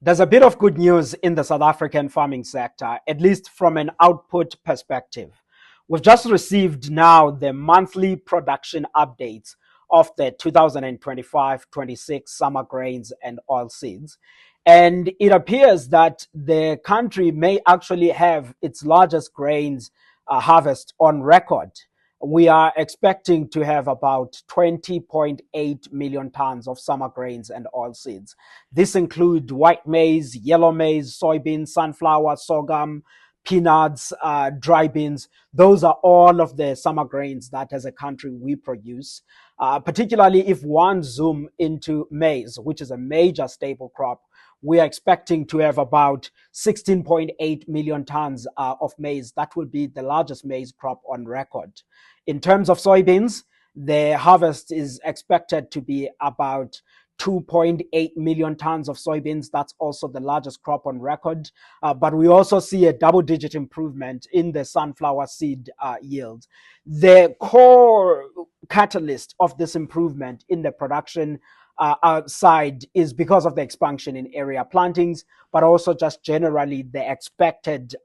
There's a bit of good news in the South African farming sector, at least from an output perspective. We've just received now the monthly production updates of the 2025-26 summer grains and oilseeds. And it appears that the country may actually have its largest grains harvest on record. We are expecting to have about 20.8 million tons of summer grains and oilseeds. This includes white maize, yellow maize, soybeans, sunflower, sorghum, peanuts, dry beans. Those are all of the summer grains that as a country we produce. Particularly if one zoom into maize, which is a major staple crop, we are expecting to have about 16.8 million tons of maize. That will be the largest maize crop on record. In terms of soybeans, the harvest is expected to be about 2.8 million tons of soybeans. That's also the largest crop on record. But we also see a double-digit improvement in the sunflower seed yield. The core catalyst of this improvement in the production side is because of the expansion in area plantings, but also just generally the expected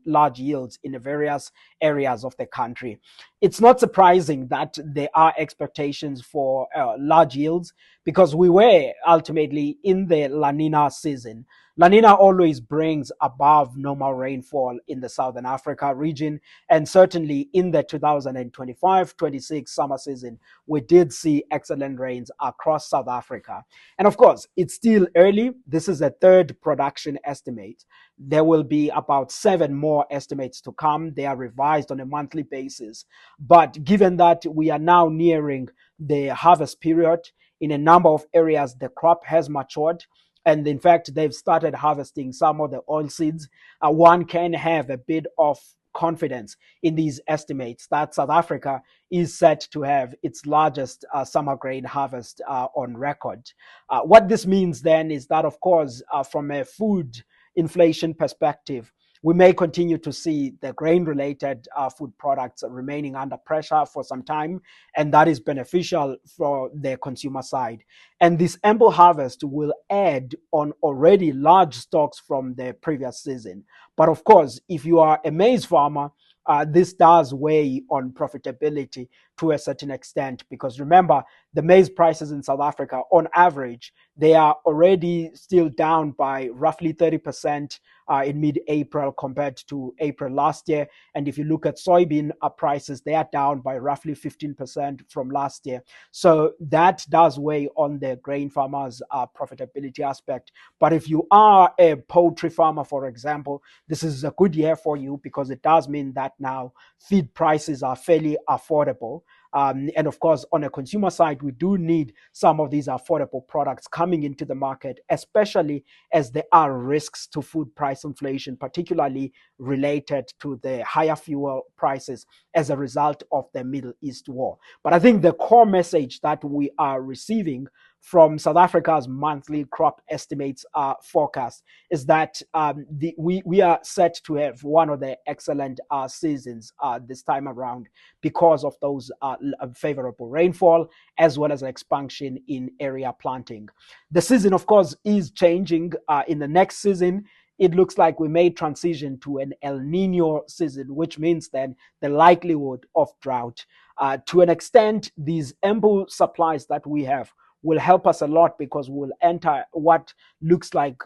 large yields in the various areas of the country. It's not surprising that there are expectations for large yields because we were ultimately in the La Nina season. La Nina always brings above normal rainfall in the Southern Africa region, and certainly in the 2025-26 summer season, we did see excellent rains across South Africa. And of course, it's still early. This is a third production estimate. There will be about 7 more estimates to come. They are revised on a monthly basis. But given that we are now nearing the harvest period, in a number of areas, the crop has matured. And in fact, they've started harvesting some of the oil seeds. One can have a bit of confidence in these estimates that South Africa is set to have its largest summer grain harvest on record. What this means then is that, of course, from a food inflation perspective, we may continue to see the grain-related food products remaining under pressure for some time, and that is beneficial for the consumer side. And this ample harvest will add on already large stocks from the previous season. But of course, if you are a maize farmer, this does weigh on profitability to a certain extent, because remember, the maize prices in South Africa, on average, they are already still down by roughly 30% in mid-April compared to April last year. And if you look at soybean prices, they are down by roughly 15% from last year. So that does weigh on the grain farmers' profitability aspect. But if you are a poultry farmer, for example, this is a good year for you because it does mean that now feed prices are fairly affordable. And of course, on a consumer side, we do need some of these affordable products coming into the market, especially as there are risks to food price inflation, particularly related to the higher fuel prices as a result of the Middle East war. But I think the core message that we are receiving from South Africa's monthly crop estimates forecast is that we are set to have one of the excellent seasons this time around because of those favorable rainfall as well as an expansion in area planting. The season, of course, is changing. In the next season, it looks like we may transition to an El Nino season, which means then the likelihood of drought. To an extent, these ample supplies that we have will help us a lot because we'll enter what looks like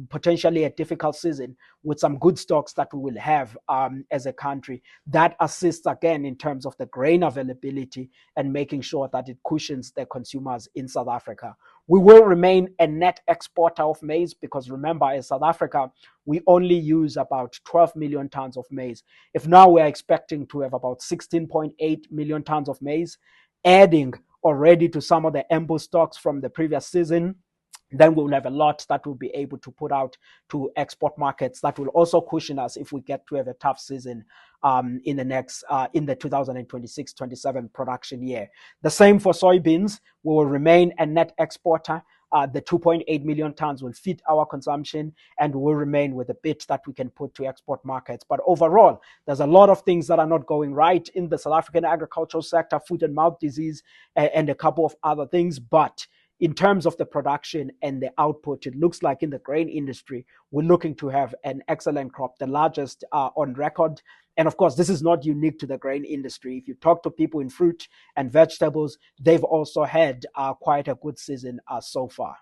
potentially a difficult season with some good stocks that we will have as a country. That assists again in terms of the grain availability and making sure that it cushions the consumers in South Africa. We will remain a net exporter of maize because remember, in South Africa, we only use about 12 million tons of maize. If now we're expecting to have about 16.8 million tons of maize, adding already to some of the ample stocks from the previous season, then we'll have a lot that we'll be able to put out to export markets that will also cushion us if we get to have a tough season in the 2026-27 production year. The same for soybeans. We will remain a net exporter. The 2.8 million tons will fit our consumption and will remain with a bit that we can put to export markets. But overall, there's a lot of things that are not going right in the South African agricultural sector, foot and mouth disease, and a couple of other things. But in terms of the production and the output, it looks like in the grain industry, we're looking to have an excellent crop, the largest on record. And of course, this is not unique to the grain industry. If you talk to people in fruit and vegetables, they've also had quite a good season so far.